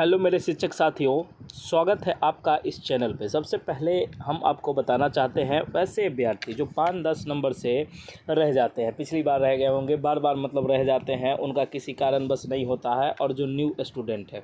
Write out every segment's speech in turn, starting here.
Hello मेरे शिक्षक साथियों, स्वागत है आपका इस चैनल पे। सबसे पहले हम आपको बताना चाहते हैं, वैसे अभ्यर्थी जो 5-10 नंबर से रह जाते हैं, पिछली बार रह गए होंगे, बार बार मतलब रह जाते हैं, उनका किसी कारणवश नहीं होता है, और जो न्यू स्टूडेंट है,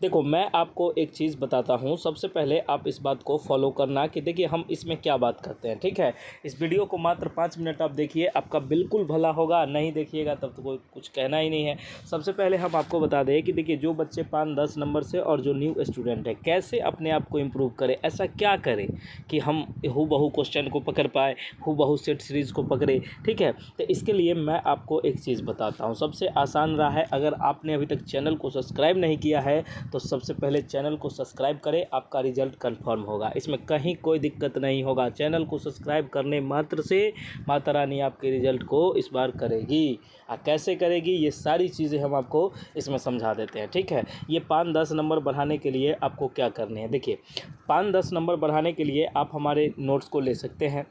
देखो मैं आपको एक चीज़ बताता हूँ। सबसे पहले आप इस बात को फॉलो करना कि देखिए हम इसमें क्या बात करते हैं, ठीक है। इस वीडियो को मात्र 5 मिनट आप देखिए, आपका बिल्कुल भला होगा। नहीं देखिएगा तब तो कोई कुछ कहना ही नहीं है। सबसे पहले हम आपको बता दें कि देखिए जो बच्चे 5-10 नंबर से और जो न्यू स्टूडेंट है, कैसे अपने आप को इम्प्रूव करें, ऐसा क्या करें कि हम हूबहू क्वेश्चन को पकड़ पाए, हूबहू सेट सीरीज़ को पकड़े, ठीक है। तो इसके लिए मैं आपको एक चीज़ बताता हूँ। सबसे आसान राह है, अगर आपने अभी तक चैनल को सब्सक्राइब नहीं किया है तो सबसे पहले चैनल को सब्सक्राइब करें, आपका रिजल्ट कंफर्म होगा। इसमें कहीं कोई दिक्कत नहीं होगा। चैनल को सब्सक्राइब करने मात्र से माता रानी आपके रिजल्ट को इस बार करेगी। कैसे करेगी, ये सारी चीज़ें हम आपको इसमें समझा देते हैं, ठीक है। ये 5-10 नंबर बढ़ाने के लिए आपको क्या करने हैं, देखिए 5-10 नंबर बढ़ाने के लिए आप हमारे नोट्स को ले सकते हैं।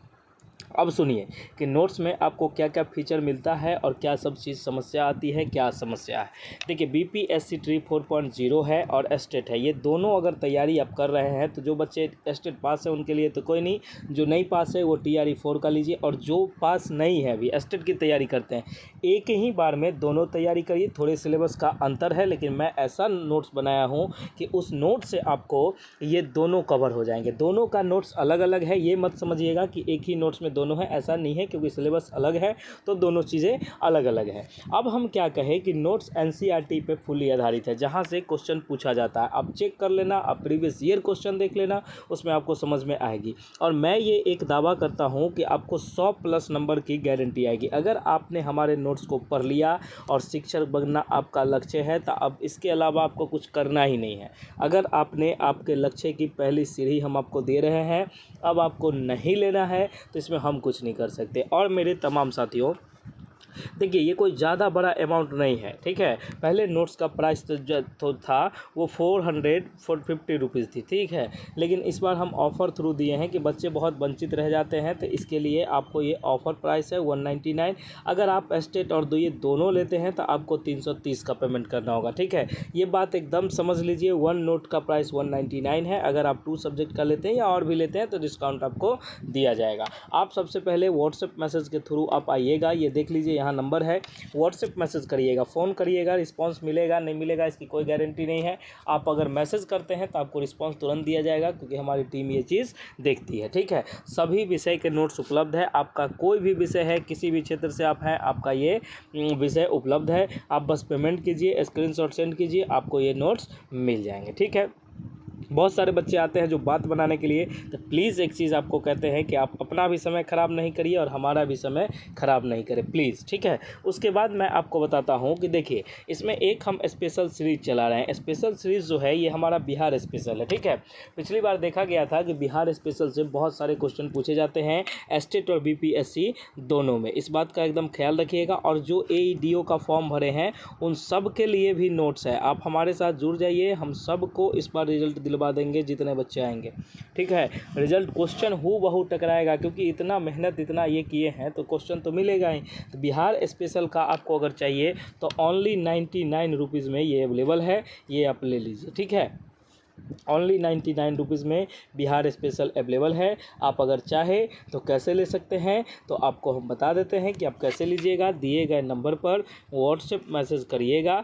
अब सुनिए कि नोट्स में आपको क्या क्या फीचर मिलता है और क्या सब चीज़ समस्या आती है, क्या समस्या है। देखिए बीपीएससी ट्री 4.0 है और एस्टेट है। ये दोनों अगर तैयारी आप कर रहे हैं तो जो बच्चे एस्टेट पास है उनके लिए तो कोई नहीं, जो नहीं पास है वो TRE 4 का लीजिए, और जो पास नहीं है अभी एस्टेट की तैयारी करते हैं, एक ही बार में दोनों तैयारी करिए। थोड़े सिलेबस का अंतर है, लेकिन मैं ऐसा नोट्स बनाया हूँ कि उस नोट से आपको ये दोनों कवर हो जाएंगे। दोनों का नोट्स अलग अलग है, ये मत समझिएगा कि एक ही नोट्स में दोनों है, ऐसा नहीं है, क्योंकि सिलेबस अलग है तो दोनों चीज़ें अलग अलग है। अब हम क्या कहें कि नोट्स NCERT पे फुली आधारित है, जहाँ से क्वेश्चन पूछा जाता है। आप चेक कर लेना, आप प्रीवियस ईयर क्वेश्चन देख लेना, उसमें आपको समझ में आएगी। और मैं ये एक दावा करता हूँ कि आपको 100+ नंबर की गारंटी आएगी अगर आपने हमारे नोट्स को पढ़ लिया और शिक्षक बनना आपका लक्ष्य है, तो अब इसके अलावा आपको कुछ करना ही नहीं है। अगर आपने आपके लक्ष्य की पहली सीढ़ी हम आपको दे रहे हैं, अब आपको नहीं लेना है तो इसमें हम कुछ नहीं कर सकते। और मेरे तमाम साथियों, देखिए ये कोई ज़्यादा बड़ा अमाउंट नहीं है, ठीक है। पहले नोट्स का प्राइस तो था वो 450 रुपीज़ थी, ठीक है। लेकिन इस बार हम ऑफ़र थ्रू दिए हैं कि बच्चे बहुत वंचित रह जाते हैं, तो इसके लिए आपको ये ऑफ़र प्राइस है 199। अगर आप एस्टेट और ये दोनों लेते हैं तो आपको 330 का पेमेंट करना होगा, ठीक है। ये बात एकदम समझ लीजिए। 1 नोट का प्राइस 199 है। अगर आप 2 सब्जेक्ट का लेते हैं या और भी लेते हैं तो डिस्काउंट आपको दिया जाएगा। आप सबसे पहले व्हाट्सएप मैसेज के थ्रू आप आइएगा, ये देख लीजिए यहाँ नंबर है, व्हाट्सएप मैसेज करिएगा, फ़ोन करिएगा। रिस्पांस मिलेगा नहीं मिलेगा इसकी कोई गारंटी नहीं है। आप अगर मैसेज करते हैं तो आपको रिस्पांस तुरंत दिया जाएगा, क्योंकि हमारी टीम ये चीज़ देखती है, ठीक है। सभी विषय के नोट्स उपलब्ध है। आपका कोई भी विषय है, किसी भी क्षेत्र से आप हैं, आपका ये विषय उपलब्ध है। आप बस पेमेंट कीजिए, स्क्रीनशॉट सेंड कीजिए, आपको ये नोट्स मिल जाएंगे, ठीक है। बहुत सारे बच्चे आते हैं जो बात बनाने के लिए, तो प्लीज़ एक चीज़ आपको कहते हैं कि आप अपना भी समय ख़राब नहीं करिए और हमारा भी समय ख़राब नहीं करें, प्लीज़, ठीक है। उसके बाद मैं आपको बताता हूँ कि देखिए इसमें एक हम स्पेशल सीरीज़ चला रहे हैं। स्पेशल सीरीज़ जो है ये हमारा बिहार स्पेशल है, ठीक है। पिछली बार देखा गया था कि बिहार स्पेशल से बहुत सारे क्वेश्चन पूछे जाते हैं, एस्टेट और BPSC दोनों में। इस बात का एकदम ख्याल रखिएगा। और जो AEDO का फॉर्म भरे हैं उन सब के लिए भी नोट्स है। आप हमारे साथ जुड़ जाइए, हम सबको इस बार रिजल्ट दिलवा देंगे जितने बच्चे आएंगे, ठीक है। रिजल्ट क्वेश्चन हूबहू टकराएगा, क्योंकि इतना मेहनत इतना ये किए हैं तो क्वेश्चन तो मिलेगा ही। तो बिहार स्पेशल का आपको अगर चाहिए तो ओनली 99 रुपीज़ में ये अवेलेबल है, ये आप ले लीजिए, ठीक है। ओनली 99 रुपीज़ में बिहार स्पेशल अवेलेबल है। आप अगर चाहे तो कैसे ले सकते हैं तो आपको हम बता देते हैं कि आप कैसे लीजिएगा। दिए गए नंबर पर व्हाट्सएप मैसेज करिएगा,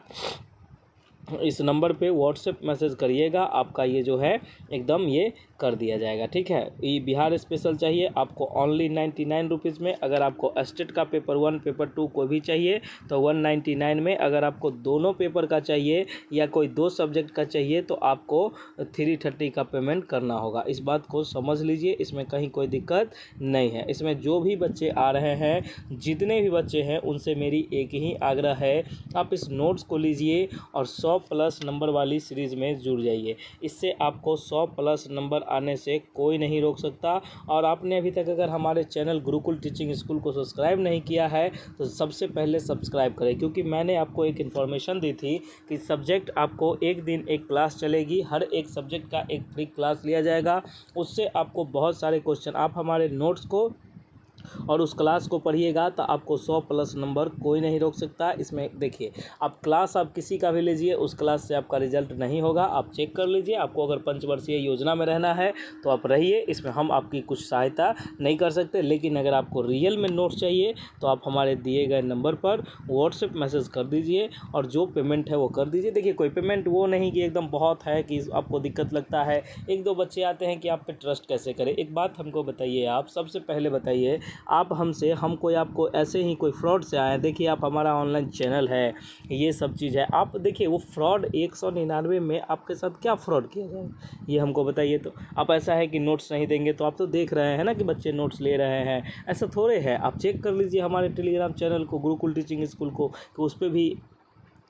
इस नंबर पे व्हाट्सएप मैसेज करिएगा, आपका ये जो है एकदम ये कर दिया जाएगा, ठीक है। ये बिहार स्पेशल चाहिए आपको ओनली 99 रुपीज़ में। अगर आपको एस्टेट का पेपर 1 पेपर 2 कोई भी चाहिए तो 199 में। अगर आपको दोनों पेपर का चाहिए या कोई 2 सब्जेक्ट का चाहिए तो आपको 330 का पेमेंट करना होगा। इस बात को समझ लीजिए, इसमें कहीं कोई दिक्कत नहीं है। इसमें जो भी बच्चे आ रहे हैं, जितने भी बच्चे हैं, उनसे मेरी एक ही आग्रह है, आप इस नोट्स को लीजिए और 100+ नंबर वाली सीरीज़ में जुड़ जाइए। इससे आपको 100+ नंबर आने से कोई नहीं रोक सकता। और आपने अभी तक अगर हमारे चैनल गुरुकुल टीचिंग स्कूल को सब्सक्राइब नहीं किया है तो सबसे पहले सब्सक्राइब करें, क्योंकि मैंने आपको एक इन्फॉर्मेशन दी थी कि सब्जेक्ट आपको एक दिन एक क्लास चलेगी, हर एक सब्जेक्ट का एक फ्री क्लास लिया जाएगा। उससे आपको बहुत सारे क्वेश्चन, आप हमारे नोट्स को और उस क्लास को पढ़िएगा तो आपको 100+ नंबर कोई नहीं रोक सकता। इसमें देखिए, आप क्लास आप किसी का भी लीजिए, उस क्लास से आपका रिजल्ट नहीं होगा। आप चेक कर लीजिए। आपको अगर पंचवर्षीय योजना में रहना है तो आप रहिए, इसमें हम आपकी कुछ सहायता नहीं कर सकते। लेकिन अगर आपको रियल में नोट्स चाहिए तो आप हमारे दिए गए नंबर पर व्हाट्सएप मैसेज कर दीजिए और जो पेमेंट है वो कर दीजिए। देखिए, कोई पेमेंट वो नहीं कि एकदम बहुत है कि आपको दिक्कत लगता है। 1-2 बच्चे आते हैं कि आप पे ट्रस्ट कैसे करें। एक बात हमको बताइए, आप सबसे पहले बताइए, आप हमसे हम कोई आपको ऐसे ही कोई फ्रॉड से आए हैं? देखिए, आप हमारा ऑनलाइन चैनल है, ये सब चीज़ है। आप देखिए, वो फ्रॉड 199 में आपके साथ क्या फ्रॉड किया जाए, ये हमको बताइए। तो आप ऐसा है कि नोट्स नहीं देंगे, तो आप तो देख रहे हैं ना कि बच्चे नोट्स ले रहे हैं, ऐसा थोड़े है। आप चेक कर लीजिए हमारे टेलीग्राम चैनल को, गुरुकुल टीचिंग स्कूल को, कि उस पर भी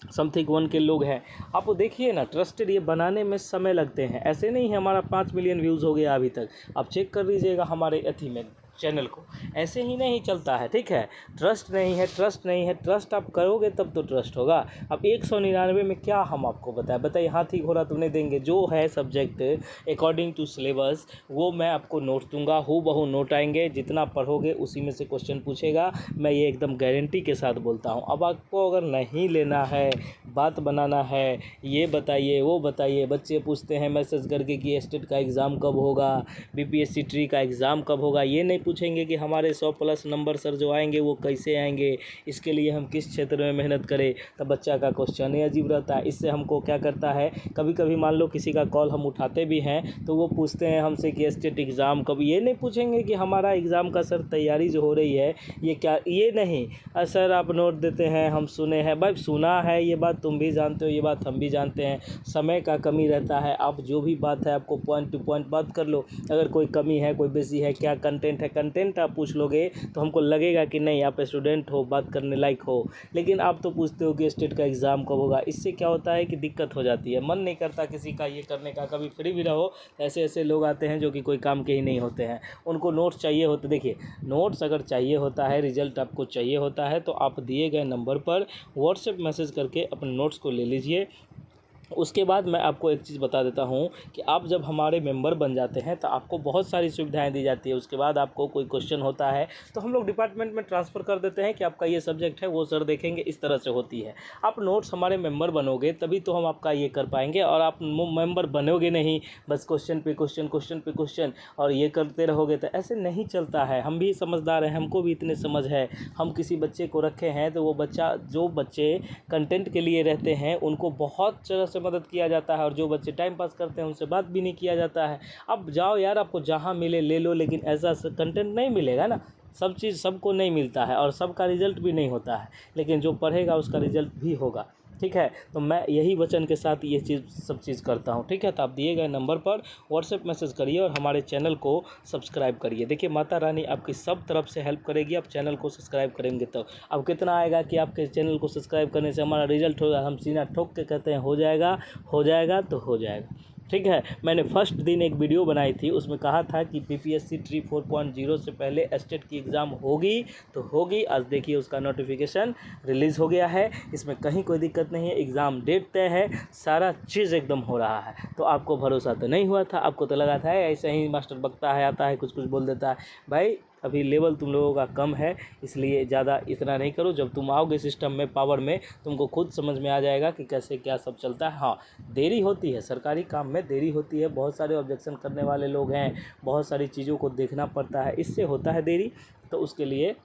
समथिंग 1 के लोग हैं। आप देखिए ना, ट्रस्टेड ये बनाने में समय लगते हैं, ऐसे नहीं है हमारा 5 मिलियन व्यूज़ हो गया अभी तक। आप चेक कर लीजिएगा हमारे अथी में चैनल को, ऐसे ही नहीं चलता है, ठीक है। ट्रस्ट नहीं है, ट्रस्ट नहीं है, ट्रस्ट आप करोगे तब तो ट्रस्ट होगा। अब 199 में क्या हम आपको बताइए, हाथी घोड़ा तो नहीं देंगे। जो है सब्जेक्ट अकॉर्डिंग टू सिलेबस वो मैं आपको नोट दूंगा, हूबहू नोट आएंगे, जितना पढ़ोगे उसी में से क्वेश्चन पूछेगा। मैं ये एकदम गारंटी के साथ बोलता हूँ। अब आपको अगर नहीं लेना है, बात बनाना है, ये बताइए वो बताइए। बच्चे पूछते हैं मैसेज करके कि स्टेट का एग्ज़ाम कब होगा, बीपीएससी ट्री का एग्ज़ाम कब होगा। ये नहीं पूछेंगे कि हमारे 100+ नंबर सर जो आएंगे वो कैसे आएंगे, इसके लिए हम किस क्षेत्र में मेहनत करें। तब बच्चा का क्वेश्चन ही अजीब रहता है। इससे हमको क्या करता है, कभी कभी मान लो किसी का कॉल हम उठाते भी हैं तो वो पूछते हैं हमसे कि स्टेट एग्ज़ाम कब। ये नहीं पूछेंगे कि हमारा एग्ज़ाम का सर तैयारी जो हो रही है ये क्या, ये नहीं। सर आप नोट देते हैं, हम सुने हैं। भाई सुना है, ये बात तुम भी जानते हो, ये बात हम भी जानते हैं। समय का कमी रहता है। आप जो भी बात है आपको पॉइंट टू पॉइंट बात कर लो। अगर कोई कमी है, कोई बेसी है, क्या कंटेंट है, कंटेंट आप पूछ लोगे तो हमको लगेगा कि नहीं आप स्टूडेंट हो, बात करने लायक हो। लेकिन आप तो पूछते हो कि स्टेट का एग्ज़ाम कब होगा। इससे क्या होता है कि दिक्कत हो जाती है, मन नहीं करता किसी का ये करने का। कभी फ्री भी रहो, ऐसे ऐसे लोग आते हैं जो कि कोई काम के ही नहीं होते हैं, उनको नोट्स चाहिए होते। देखिए, नोट्स अगर चाहिए होता है, रिजल्ट आपको चाहिए होता है, तो आप दिए गए नंबर पर व्हाट्सएप मैसेज करके अपने नोट्स को ले लीजिए। उसके बाद मैं आपको एक चीज़ बता देता हूँ कि आप जब हमारे मेंबर बन जाते हैं तो आपको बहुत सारी सुविधाएं दी जाती है। उसके बाद आपको कोई क्वेश्चन होता है तो हम लोग डिपार्टमेंट में ट्रांसफ़र कर देते हैं कि आपका ये सब्जेक्ट है, वो सर देखेंगे। इस तरह से होती है। आप नोट्स हमारे मेंबर बनोगे तभी तो हम आपका ये कर पाएंगे। और आप मेंबर बनोगे नहीं, बस क्वेश्चन पे क्वेश्चन, क्वेश्चन पे क्वेश्चन और ये करते रहोगे तो ऐसे नहीं चलता है। हम भी समझदार हैं, हमको भी इतने समझ है। हम किसी बच्चे को रखे हैं तो वो बच्चा, जो बच्चे कंटेंट के लिए रहते हैं उनको बहुत तरह से मदद किया जाता है, और जो बच्चे टाइम पास करते हैं उनसे बात भी नहीं किया जाता है। अब जाओ यार, आपको जहाँ मिले ले लो, लेकिन ऐसा कंटेंट नहीं मिलेगा ना। सब चीज़ सबको नहीं मिलता है और सबका रिजल्ट भी नहीं होता है, लेकिन जो पढ़ेगा उसका रिजल्ट भी होगा, ठीक है। तो मैं यही वचन के साथ ये सब चीज़ करता हूँ, ठीक है। तो आप दिए गए नंबर पर व्हाट्सएप मैसेज करिए और हमारे चैनल को सब्सक्राइब करिए। देखिए, माता रानी आपकी सब तरफ से हेल्प करेगी। आप चैनल को सब्सक्राइब करेंगे तो अब कितना आएगा कि आपके चैनल को सब्सक्राइब करने से हमारा रिजल्ट होगा। हम सीना ठोक के कहते हैं हो जाएगा, हो जाएगा तो हो जाएगा, ठीक है। मैंने फर्स्ट दिन एक वीडियो बनाई थी, उसमें कहा था कि बीपीएससी ट्री 4.0 से पहले स्टेट की एग्ज़ाम होगी तो होगी। आज देखिए उसका नोटिफिकेशन रिलीज़ हो गया है। इसमें कहीं कोई दिक्कत नहीं है, एग्ज़ाम डेट तय है, सारा चीज़ एकदम हो रहा है। तो आपको भरोसा तो नहीं हुआ था, आपको तो लगा था ऐसे ही मास्टर बकता है, आता है कुछ कुछ बोल देता है। भाई अभी लेवल तुम लोगों का कम है, इसलिए ज़्यादा इतना नहीं करो। जब तुम आओगे सिस्टम में, पावर में, तुमको खुद समझ में आ जाएगा कि कैसे क्या सब चलता है। हाँ, देरी होती है, सरकारी काम में देरी होती है, बहुत सारे ऑब्जेक्शन करने वाले लोग हैं, बहुत सारी चीज़ों को देखना पड़ता है, इससे होता है देरी। तो उसके लिए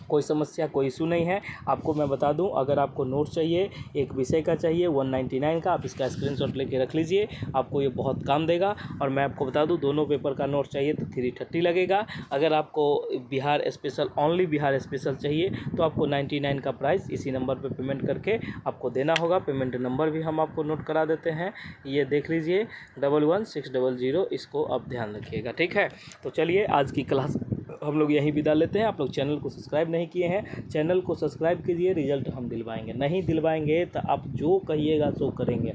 कोई समस्या, कोई इशू नहीं है। आपको मैं बता दूं, अगर आपको नोट चाहिए, एक विषय का चाहिए 199 का, आप इसका स्क्रीनशॉट लेके रख लीजिए, आपको ये बहुत काम देगा। और मैं आपको बता दूं, दोनों पेपर का नोट चाहिए तो 330 लगेगा। अगर आपको Bihar special, only Bihar special चाहिए तो आपको 99 का प्राइस इसी नंबर पर पेमेंट करके आपको देना होगा। पेमेंट नंबर भी हम आपको नोट करा देते हैं, ये देख लीजिए 11600, इसको आप ध्यान रखिएगा, ठीक है। तो चलिए आज की क्लास हम लोग यहीं विदा लेते हैं। आप लोग चैनल को सब्सक्राइब नहीं किए हैं, चैनल को सब्सक्राइब कीजिए। रिजल्ट हम दिलवाएंगे, नहीं दिलवाएंगे तो आप जो कहिएगा सो करेंगे।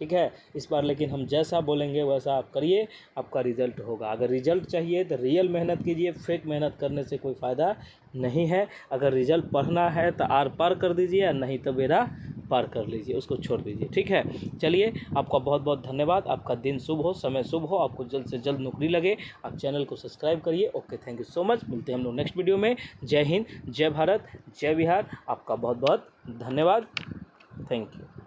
ठीक है। इस बार लेकिन हम जैसा बोलेंगे वैसा आप करिए, आपका रिज़ल्ट होगा। अगर रिज़ल्ट चाहिए तो रियल मेहनत कीजिए, फेक मेहनत करने से कोई फ़ायदा नहीं है। अगर रिज़ल्ट पढ़ना है तो आर पार कर दीजिए, और नहीं तो बेड़ा पार कर लीजिए, उसको छोड़ दीजिए, ठीक है। चलिए, आपका बहुत बहुत धन्यवाद। आपका दिन शुभ हो, समय शुभ हो, आपको जल्द से जल्द नौकरी लगे। आप चैनल को सब्सक्राइब करिए। Okay, thank you so much. मिलते हैं हम लोग नेक्स्ट वीडियो में। जय हिंद, जय भारत, जय बिहार। आपका बहुत बहुत धन्यवाद। Thank you.